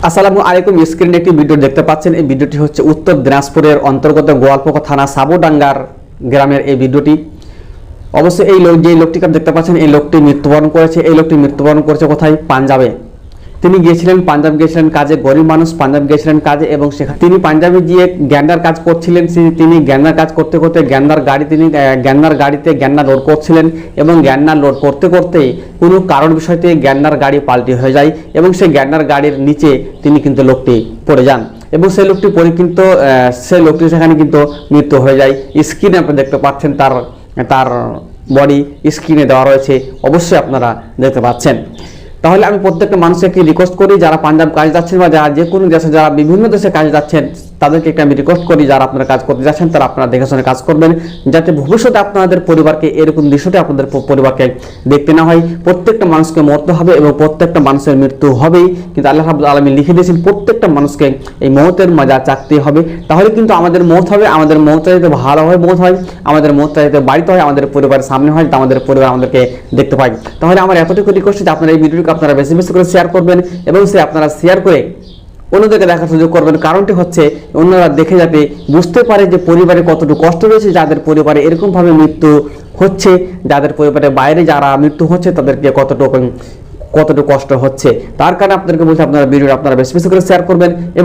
আসসালামু আলাইকুম। স্ক্রিনে একটি ভিডিও দেখতে পাচ্ছেন। এই ভিডিওটি হচ্ছে উত্তর দিনাজপুরের অন্তর্গত গোয়ালপোখর থানা সাবুডাঙ্গার গ্রামের এই ভিডিওটি। অবশ্যই এই লোক যে লোকটিকে দেখতে পাচ্ছেন, এই লোকটি মৃত্যুবরণ করেছে। এই লোকটি মৃত্যুবরণ করেছে কোথায়? পাঞ্জাবে। তিনি গিয়েছিলেন পাঞ্জাব, গিয়েছিলেন কাজে। গরিব মানুষ, পাঞ্জাব গিয়েছিলেন কাজে এবং সেখানে তিনি পাঞ্জাবে গিয়ে গ্যান্ডার কাজ করছিলেন। তিনি গ্যান্ডার কাজ করতে করতে গ্যান্ডার গাড়িতে গ্যান্ডা লোড করছিলেন এবং গ্যান্ডা লোড করতে করতেই কোনো কারণ বিষয়তে গ্যান্ডার গাড়ি পাল্টি হয়ে যায় এবং সেই গ্যান্ডার গাড়ির নিচে তিনি কিন্তু লোকটি পড়ে যান এবং সেই লোকটি পরে কিন্তু সেই লোকটি সেখানে কিন্তু মৃত্যু হয়ে যায়। স্ক্রিনে আপনারা দেখতে পাচ্ছেন, তার বডি স্ক্রিনে দেওয়া রয়েছে, অবশ্যই আপনারা দেখতে পাচ্ছেন। তাহলে আমি প্রত্যেকটা মানুষকে রিকোয়েস্ট করি, যারা পাঞ্জাব কাজ যাচ্ছেন বা যারা যে কোনো দেশে, যারা বিভিন্ন দেশে কাজে যাচ্ছেন, তাদেরকে একটা আমি রিকোয়েস্ট করি, যারা আপনারা কাজ করতে যাচ্ছেন তারা আপনারা দেখে শুনে কাজ করবেন, যাতে ভবিষ্যতে আপনাদের পরিবারকে এরকম দৃশ্যটি আপনাদের পরিবারকে দেখতে না হয়। প্রত্যেকটা মানুষকে মরতে হবে এবং প্রত্যেকটা মানুষের মৃত্যু হবেই, কিন্তু আল্লাহ রাব্বুল আলামিন লিখে দিয়েছেন প্রত্যেকটা মানুষকে এই মৌতের মজা চাকতে হবে। তাহলে কিন্তু আমাদের মৌত হবে, আমাদের মৌতটা যাতে ভালোভাবে মৌত হয়, আমাদের মৌতটা যাতে বাড়িতে হয়, আমাদের পরিবারের সামনে হয়, যাতে আমাদের পরিবার আমাদেরকে দেখতে পায়। তাহলে আমার এতটুকু রিকোয়েস্ট যে আপনারা এই ভিডিওটিকে আপনারা বেশি বেশি করে শেয়ার করবেন এবং আপনারা শেয়ার করে অন্যদেরকে দেখার সুযোগ করবেন। কারণটি হচ্ছে অন্যরা দেখে যাতে বুঝতে পারে যে পরিবারে কতটুকু কষ্ট রয়েছে, যাদের পরিবারে এরকমভাবে মৃত্যু হচ্ছে, যাদের পরিবারের বাইরে যারা মৃত্যু হচ্ছে তাদেরকে কতটুকু কষ্ট হচ্ছে। তার কারণে আপনাদেরকে বলছি, আপনারা ভিডিওটা আপনারা বেশি বেশি করে শেয়ার করবেন এবং